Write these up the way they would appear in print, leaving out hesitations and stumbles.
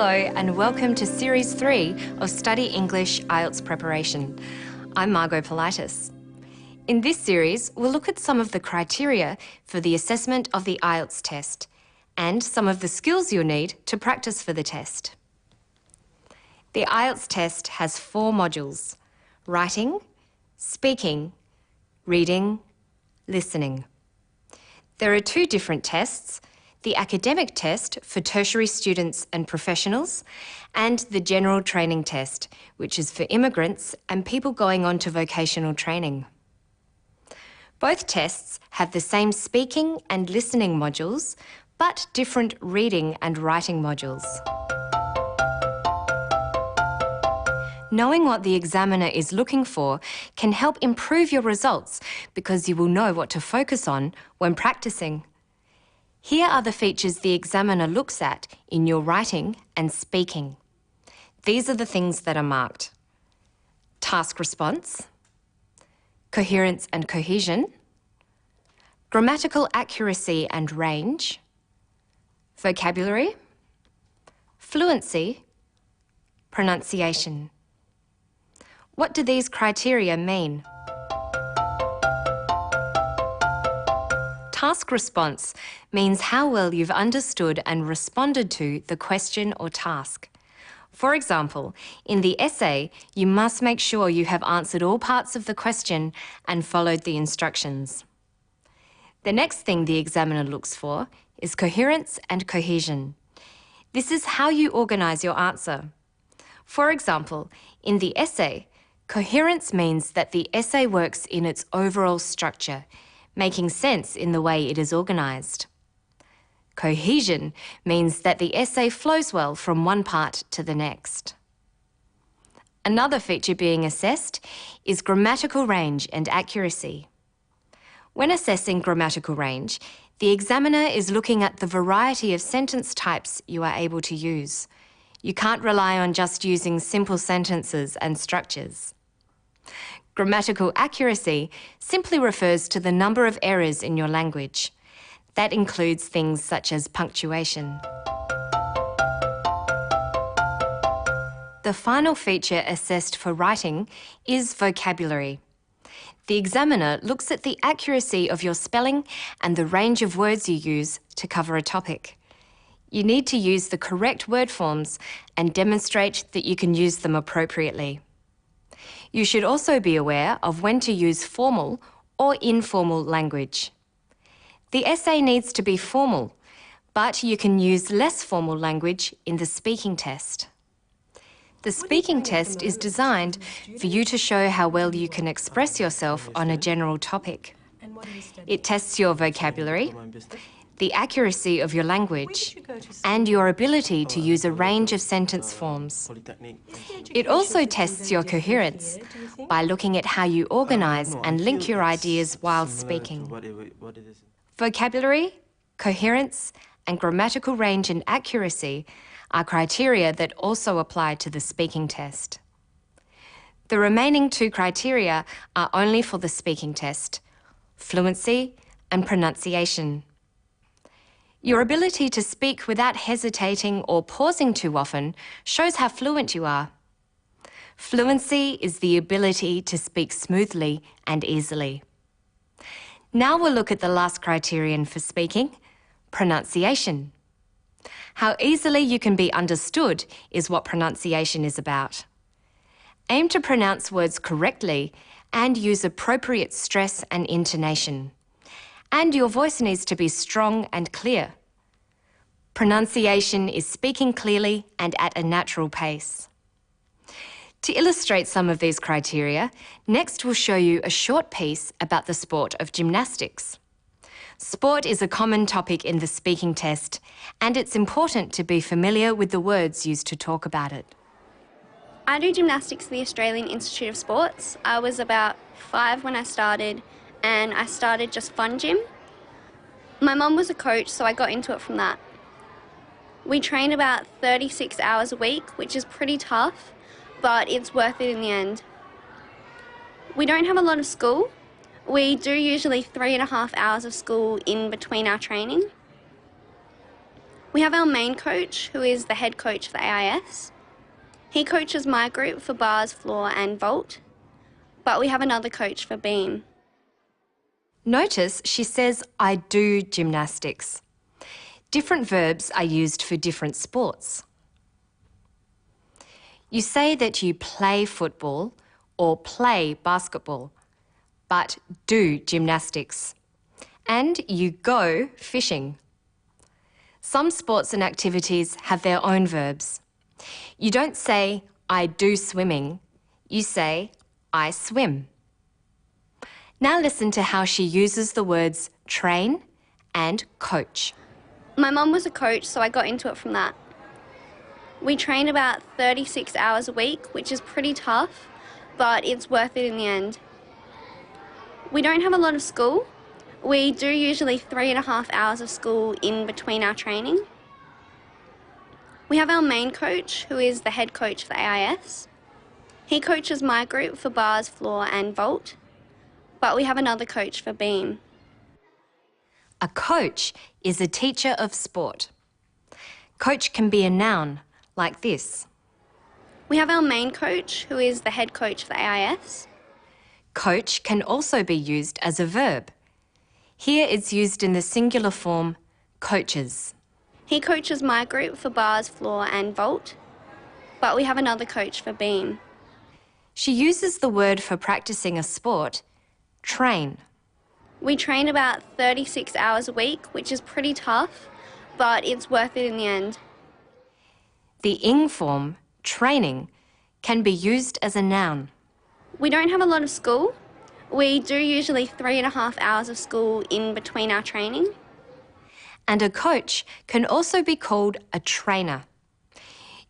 Hello and welcome to Series 3 of Study English IELTS Preparation. I'm Margot Politis. In this series, we'll look at some of the criteria for the assessment of the IELTS test and some of the skills you'll need to practice for the test. The IELTS test has 4 modules: writing, speaking, reading, listening. There are 2 different tests: the academic test for tertiary students and professionals, and the general training test, which is for immigrants and people going on to vocational training. Both tests have the same speaking and listening modules, but different reading and writing modules. Knowing what the examiner is looking for can help improve your results because you will know what to focus on when practicing. Here are the features the examiner looks at in your writing and speaking. These are the things that are marked: task response, coherence and cohesion, grammatical accuracy and range, vocabulary, fluency, pronunciation. What do these criteria mean? Task response means how well you've understood and responded to the question or task. For example, in the essay, you must make sure you have answered all parts of the question and followed the instructions. The next thing the examiner looks for is coherence and cohesion. This is how you organise your answer. For example, in the essay, coherence means that the essay works in its overall structure, making sense in the way it is organised. Cohesion means that the essay flows well from one part to the next. Another feature being assessed is grammatical range and accuracy. When assessing grammatical range, the examiner is looking at the variety of sentence types you are able to use. You can't rely on just using simple sentences and structures. Grammatical accuracy simply refers to the number of errors in your language. That includes things such as punctuation. The final feature assessed for writing is vocabulary. The examiner looks at the accuracy of your spelling and the range of words you use to cover a topic. You need to use the correct word forms and demonstrate that you can use them appropriately. You should also be aware of when to use formal or informal language. The essay needs to be formal, but you can use less formal language in the speaking test. The speaking test is designed for you to show how well you can express yourself on a general topic. It tests your vocabulary, the accuracy of your language, and your ability to use a range of sentence forms. It also tests your coherence by looking at how you organise and link your ideas while speaking. Vocabulary, coherence, and grammatical range and accuracy are criteria that also apply to the speaking test. The remaining 2 criteria are only for the speaking test: fluency and pronunciation. Your ability to speak without hesitating or pausing too often shows how fluent you are. Fluency is the ability to speak smoothly and easily. Now we'll look at the last criterion for speaking: pronunciation. How easily you can be understood is what pronunciation is about. Aim to pronounce words correctly and use appropriate stress and intonation. And your voice needs to be strong and clear. Pronunciation is speaking clearly and at a natural pace. To illustrate some of these criteria, next we'll show you a short piece about the sport of gymnastics. Sport is a common topic in the speaking test, and it's important to be familiar with the words used to talk about it. I do gymnastics at the Australian Institute of Sports. I was about 5 when I started, and I started just fun gym. My mum was a coach, so I got into it from that. We train about 36 hours a week, which is pretty tough, but it's worth it in the end. We don't have a lot of school. We do usually 3.5 hours of school in between our training. We have our main coach, who is the head coach of the AIS. He coaches my group for bars, floor and vault, but we have another coach for beam. Notice she says, I do gymnastics. Different verbs are used for different sports. You say that you play football or play basketball, but do gymnastics. And you go fishing. Some sports and activities have their own verbs. You don't say, I do swimming. You say, I swim. Now listen to how she uses the words train and coach. My mum was a coach, so I got into it from that. We train about 36 hours a week, which is pretty tough, but it's worth it in the end. We don't have a lot of school. We do usually 3.5 hours of school in between our training. We have our main coach, who is the head coach of the AIS. He coaches my group for bars, floor and vault, but we have another coach for beam. A coach is a teacher of sport. Coach can be a noun, like this. We have our main coach, who is the head coach of the AIS. Coach can also be used as a verb. Here it's used in the singular form, coaches. He coaches my group for bars, floor and vault, but we have another coach for beam. She uses the word for practicing a sport, train. We train about 36 hours a week, which is pretty tough, but it's worth it in the end. The ing form, training, can be used as a noun. We don't have a lot of school. We do usually 3.5 hours of school in between our training. And a coach can also be called a trainer.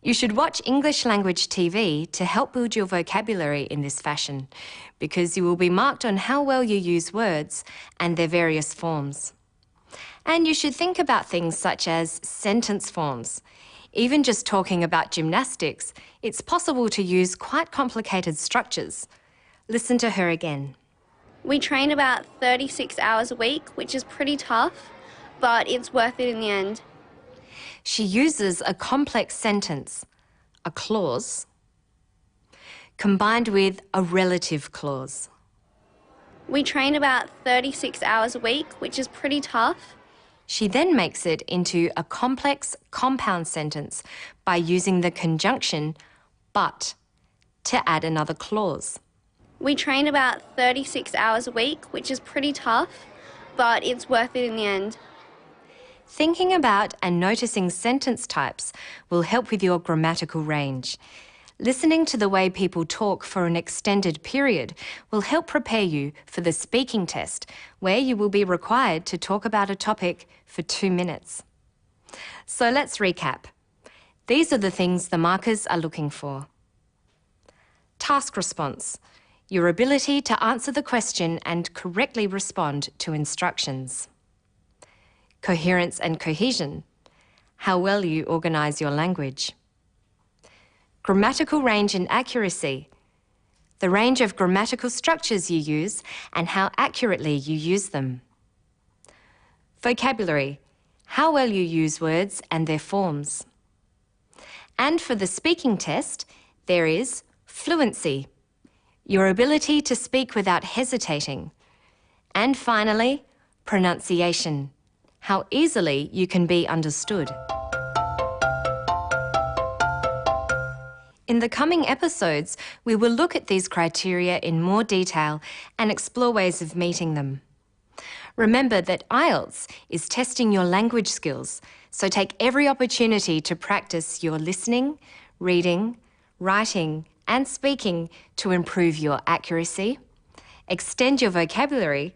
You should watch English language TV to help build your vocabulary in this fashion, because you will be marked on how well you use words and their various forms. And you should think about things such as sentence forms. Even just talking about gymnastics, it's possible to use quite complicated structures. Listen to her again. We train about 36 hours a week, which is pretty tough, but it's worth it in the end. She uses a complex sentence, a clause, combined with a relative clause. We train about 36 hours a week, which is pretty tough. She then makes it into a complex compound sentence by using the conjunction but to add another clause. We train about 36 hours a week, which is pretty tough, but it's worth it in the end. Thinking about and noticing sentence types will help with your grammatical range. Listening to the way people talk for an extended period will help prepare you for the speaking test, where you will be required to talk about a topic for 2 minutes. So let's recap. These are the things the markers are looking for. Task response, your ability to answer the question and correctly respond to instructions. Coherence and cohesion, how well you organise your language. Grammatical range and accuracy, the range of grammatical structures you use and how accurately you use them. Vocabulary, how well you use words and their forms. And for the speaking test, there is fluency, your ability to speak without hesitating. And finally, pronunciation, how easily you can be understood. In the coming episodes, we will look at these criteria in more detail and explore ways of meeting them. Remember that IELTS is testing your language skills, so take every opportunity to practice your listening, reading, writing and speaking to improve your accuracy, extend your vocabulary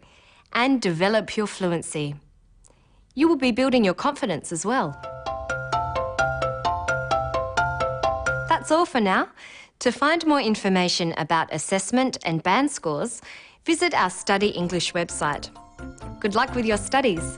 and develop your fluency. You will be building your confidence as well. That's all for now. To find more information about assessment and band scores, visit our Study English website. Good luck with your studies.